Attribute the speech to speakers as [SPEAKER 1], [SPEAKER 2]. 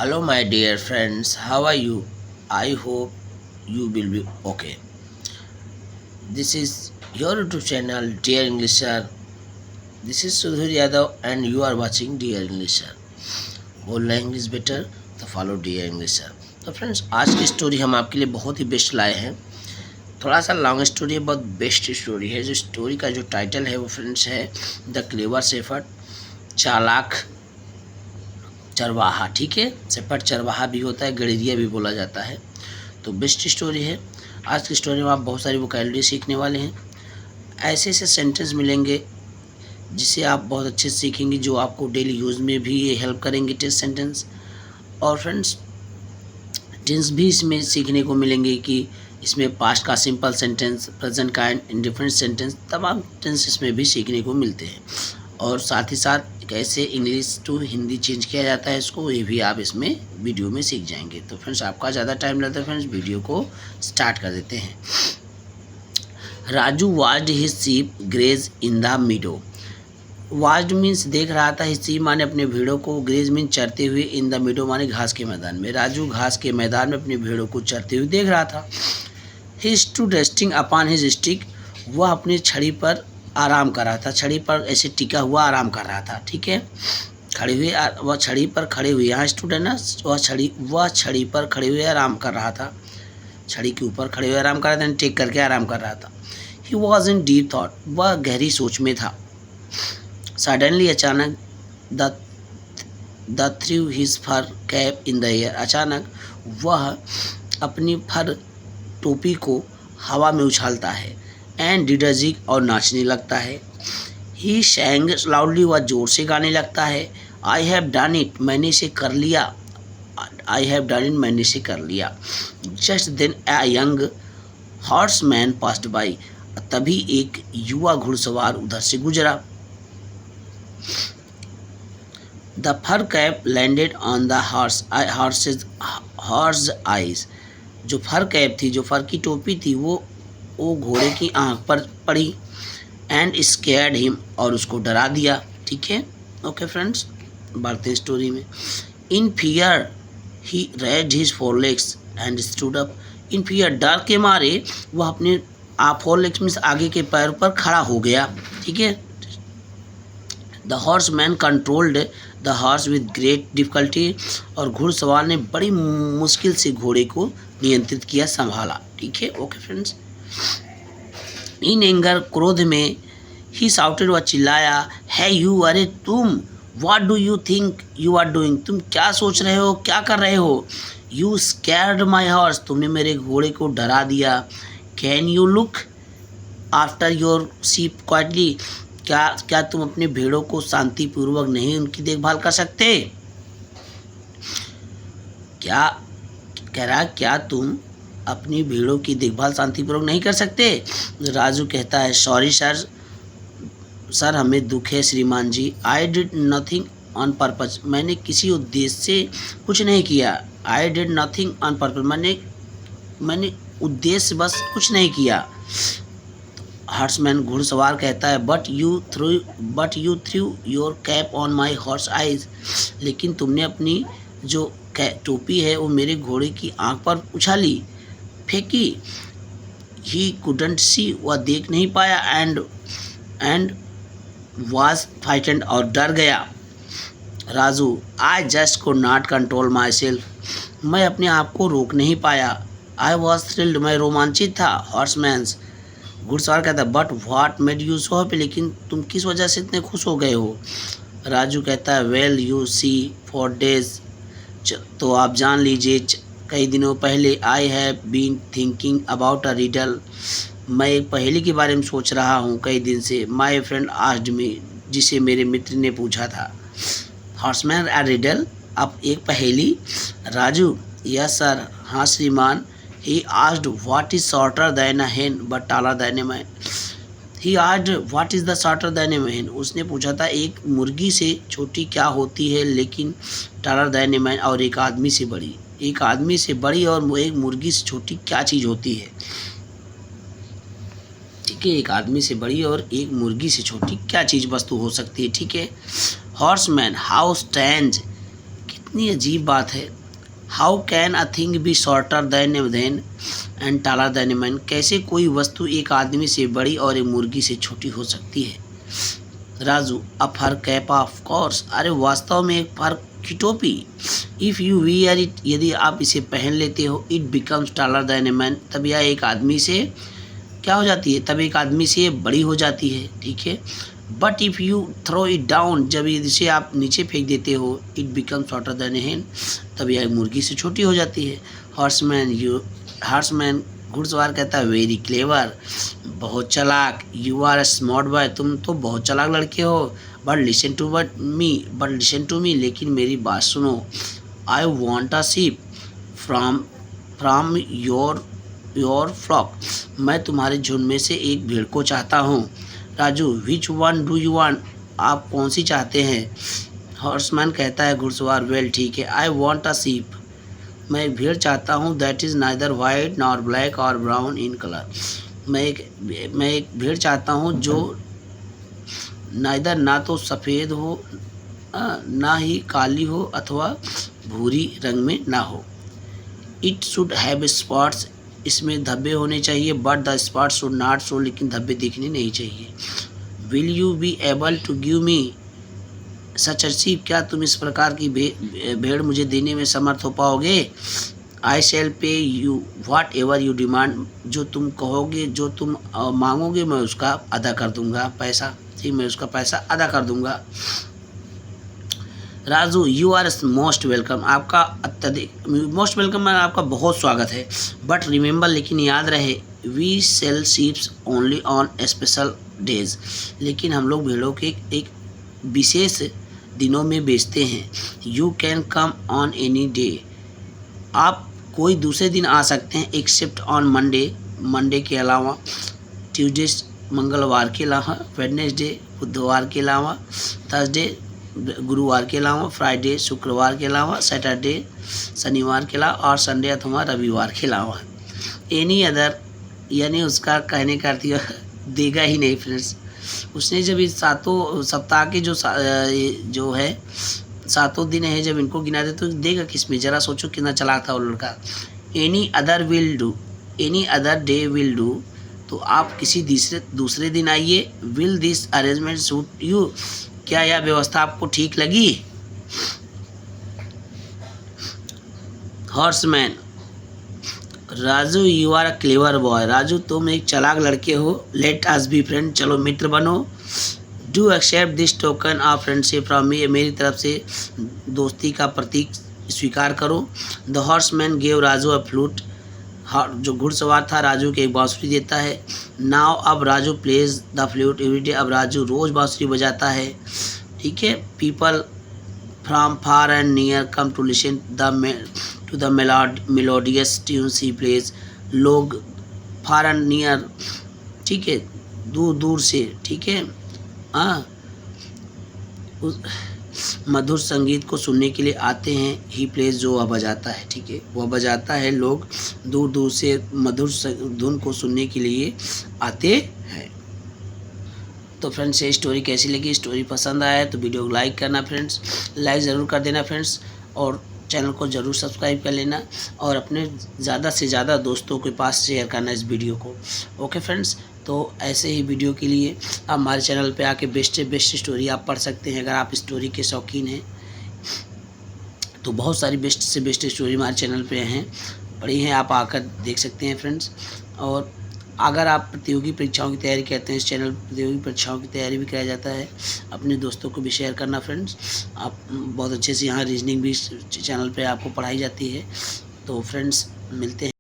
[SPEAKER 1] Hello, my dear friends. How are you? I hope you will be okay. This is your YouTube channel, Dear English Sir. This is Sudhir Yadav, and you are watching Dear English Sir. बोलना English better तो follow dear English sir. तो friends, आज की story हम आपके लिए बहुत ही best लाए हैं। थोड़ा सा लॉन्ग स्टोरी है, बहुत बेस्ट स्टोरी है। जो स्टोरी का जो टाइटल है वो फ्रेंड्स है द क्लेवर शेफर्ड, चालाक चरवाहा। ठीक है, शेफर्ड चरवाहा भी होता है, गड़ेरिया भी बोला जाता है। तो बेस्ट स्टोरी है। आज की स्टोरी में आप बहुत सारी वोकैबुलरी सीखने वाले हैं। ऐसे ऐसे सेंटेंस मिलेंगे जिसे आप बहुत अच्छे से सीखेंगे, जो आपको डेली यूज़ में भी ये हेल्प करेंगे। टेस्ट सेंटेंस और फ्रेंड्स टेंस भी इसमें सीखने को मिलेंगे कि इसमें पास्ट का सिंपल सेंटेंस, प्रेजेंट का इंडिफरेंट सेंटेंस, तमाम टेंस इसमें भी सीखने को मिलते हैं। और साथ ही साथ कैसे इंग्लिश टू हिंदी चेंज किया जाता है, इसको ये भी आप इसमें वीडियो में सीख जाएंगे। तो फ्रेंड्स, आपका ज़्यादा टाइम लगता है, फ्रेंड्स वीडियो को स्टार्ट कर देते हैं। Raju watched his sheep graze in the meadow. Watched means देख रहा था, हिज शीप माने अपने भेड़ों को, ग्रेज मीन चरते हुए, इन द मीडो माने घास के मैदान में। राजू घास के मैदान में अपनी भेड़ों को चरते हुए देख रहा था। He stood resting upon his stick, वह अपनी छड़ी पर आराम कर रहा था। छड़ी पर ऐसे टिका हुआ आराम कर रहा था। ठीक है, खड़े हुए वह छड़ी पर खड़े हुए, यहाँ स्टूड है ना, वह छड़ी पर खड़े हुए आराम कर रहा था। छड़ी के ऊपर खड़े हुए आराम कर रहा था, टेक करके आराम कर रहा था। He was in deep thought, वह गहरी सोच में था। सडनली अचानक the threw his fur cap in the air, अचानक वह अपनी फर टोपी को हवा में उछालता है। एंड डिडजिक और नाचने लगता है। ही सैंग लाउडली, वह जोर से गाने लगता है। आई हैव डन इट, मैंने इसे कर लिया। आई हैव डन इट, मैंने इसे कर लिया। Just then a young horseman passed by, तभी एक युवा घुड़सवार उधर से गुजरा। The fur cap landed on the horse eyes, जो फर कैप थी, जो फर की टोपी थी, वो घोड़े की आंख पर पड़ी। एंड स्कैर्ड हिम, और उसको डरा दिया। ठीक है, ओके फ्रेंड्स, बढ़ते हैं स्टोरी में। इन fear he raised his four legs and stood up, in fear, डर के मारे वह अपने फोर लेग्स मीन्स आगे के पैर पर खड़ा हो गया। ठीक है, the horseman controlled the horse with great difficulty, और घुड़सवार ने बड़ी मुश्किल से घोड़े को नियंत्रित किया, संभाला। ठीक है, ओके फ्रेंड्स। इन एंगर, क्रोध में, ही साउटेड, वह चिल्लाया, है यू, अरे तुम, what do you think you are doing, तुम क्या सोच रहे हो, क्या कर रहे हो। यू स्कैर्ड माई हॉर्स, तुमने मेरे घोड़े को डरा दिया। Can you look after your sheep quietly, क्या तुम अपने भेड़ों को शांतिपूर्वक नहीं उनकी देखभाल कर सकते। क्या कह रहा, क्या तुम अपनी भेड़ों की देखभाल शांतिपूर्वक नहीं कर सकते। राजू कहता है, सॉरी सर हमें दुख है श्रीमान जी। I did nothing on purpose, मैंने किसी उद्देश्य से कुछ नहीं किया। I did nothing on purpose, मैंने उद्देश्य बस कुछ नहीं किया। हॉर्समैन घुड़सवार कहता है, but you through your cap on my horse eyes, लेकिन तुमने अपनी जो टोपी है वो मेरे घोड़े की आंख पर उछाली, फेंकी। ही कुडंट सी, वह देख नहीं पाया। एंड वाज फ्राइटेंड, और डर गया। Raju, I just could not control my self, मैं अपने आप को रोक नहीं पाया। आई वॉज थ्रिल्ड, मैं रोमांचित था। हॉर्समैन्स, घुड़सवार कहता है, but what made you so happy, लेकिन तुम किस वजह से इतने खुश हो गए हो। राजू कहता है, well you see for days, तो आप जान लीजिए कई दिनों पहले, I have been thinking about a riddle, मैं एक पहेली के बारे में सोच रहा हूँ कई दिन से। माई फ्रेंड आस्क्ड मी, जिसे मेरे मित्र ने पूछा था। हॉर्समैन, अ रिडल, अब एक पहेली। राजू, यस सर, हाँ श्रीमान। He asked, what is shorter than a hen but taller than a man. He asked, what is the shorter than a man, उसने पूछा था एक मुर्गी से छोटी क्या होती है, लेकिन टॉलर दैन ए मैन, और एक आदमी से बड़ी। एक आदमी से बड़ी और एक मुर्गी से छोटी क्या चीज़ होती है। ठीक है, एक आदमी से बड़ी और एक मुर्गी से छोटी क्या चीज़ वस्तु हो सकती है। ठीक है, हॉर्समैन, हाउ स्ट्रेंज, कितनी अजीब बात है। How can a thing be shorter than and taller than a man. कैसे कोई वस्तु एक आदमी से बड़ी और एक मुर्गी से छोटी हो सकती है। राजू, अ फर कैप ऑफ कोर्स। अरे वास्तव में एक फर की टोपी। इफ़ यू वियर इट, यदि आप इसे पहन लेते हो, it becomes taller than a man, तब यह एक आदमी से क्या हो जाती है, तब एक आदमी से बड़ी हो जाती है। ठीक है। But if you throw it down, जब इसे आप नीचे फेंक देते हो, it becomes shorter than a hen, तब यह मुर्गी से छोटी हो जाती है। हॉर्समैन घुड़सवार कहता है वेरी क्लेवर, बहुत चालाक। You are a smart boy, तुम तो बहुत चालाक लड़के हो। बट लिसन टू मी, लेकिन मेरी बात सुनो। I want a sheep from your flock, मैं तुम्हारे झुंड में से एक भेड़ को चाहता हूँ। Raju, which one do you want, आप कौन सी चाहते हैं। हॉर्समैन कहता है घुड़सवार, वेल ठीक है, आई वॉन्ट अ शीप, मैं एक भेड़ चाहता हूँ, that is neither white nor black और ब्राउन इन कलर। मैं एक भेड़ चाहता हूँ जो नाइदर, ना तो सफ़ेद हो ना ही काली हो अथवा भूरी रंग में ना हो। इट शुड हैव स्पॉट्स, इसमें धब्बे होने चाहिए, but the spots should not show, लेकिन धब्बे दिखने नहीं चाहिए। Will you be able to give me such a sheep, क्या तुम इस प्रकार की भेड़ मुझे देने में समर्थ हो पाओगे। I shall pay you whatever you demand, जो तुम कहोगे, जो तुम मांगोगे, मैं उसका अदा कर दूंगा पैसा। ठीक, मैं उसका पैसा अदा कर दूंगा। Raju, you are most welcome, आपका अत्यधिक मोस्ट वेलकम, आपका बहुत स्वागत है। बट रिमेंबर, लेकिन याद रहे, we sell sheeps only on special days, लेकिन हम लोग भेड़ों के एक विशेष दिनों में बेचते हैं। You can come on any day, आप कोई दूसरे दिन आ सकते हैं, एक्सेप्ट ऑन मंडे के अलावा, ट्यूसडे मंगलवार के अलावा, वेडनेसडे बुधवार के अलावा, थर्सडे गुरुवार के अलावा, फ्राइडे शुक्रवार के अलावा, सैटरडे शनिवार के अलावा और संडे अथवा रविवार के अलावा। एनी अदर, यानी उसका कहने का अर्थ देगा ही नहीं फ्रेंड्स। उसने जब इस सातों सप्ताह के जो है सातों दिन है, जब इनको गिना दे तो देगा किसमें, ज़रा सोचो कितना चालाक था वो लड़का। Any other will do, any other day will do, तो आप किसी दूसरे दिन आइए। Will this arrangement suit you, क्या यह व्यवस्था आपको ठीक लगी। Horseman, Raju, you are a clever boy, Raju तुम एक चालाक लड़के हो। लेट अस बी फ्रेंड, चलो मित्र बनो। Do accept this token of friendship from me, मेरी तरफ से दोस्ती का प्रतीक स्वीकार करो। The horseman gave Raju a flute, जो घुड़सवार था राजू के एक बांसुरी देता है। नाउ, अब Raju plays the flute every day, अब राजू रोज़ बांसुरी बजाता है। ठीक है। People from far and near come to listen to the melodious tunes he plays, लोग फार एंड नियर, ठीक है, दूर दूर से, ठीक है, हाँ, उस मधुर संगीत को सुनने के लिए आते हैं। ही प्लेज, जो वह बजाता है, ठीक है, वह बजाता है, लोग दूर दूर से मधुर धुन को सुनने के लिए आते हैं। तो फ्रेंड्स, ये स्टोरी कैसी लगी, स्टोरी पसंद आया तो वीडियो को लाइक करना फ्रेंड्स, लाइक ज़रूर कर देना फ्रेंड्स, और चैनल को ज़रूर सब्सक्राइब कर लेना, और अपने ज़्यादा से ज़्यादा दोस्तों के पास शेयर करना इस वीडियो को। ओके फ्रेंड्स, तो ऐसे ही वीडियो के लिए आप हमारे चैनल पे आके बेस्ट से बेस्ट स्टोरी आप पढ़ सकते हैं। अगर आप स्टोरी के शौकीन हैं तो बहुत सारी बेस्ट से बेस्ट स्टोरी हमारे चैनल पे हैं, पढ़ी हैं, आप आकर देख सकते हैं फ्रेंड्स। और अगर आप प्रतियोगी परीक्षाओं की तैयारी करते हैं, इस चैनल प्रतियोगी परीक्षाओं की तैयारी भी कराया जाता है, अपने दोस्तों को भी शेयर करना फ्रेंड्स। आप बहुत अच्छे से यहाँ रीजनिंग भी चैनल पे आपको पढ़ाई जाती है। तो फ्रेंड्स, मिलते हैं।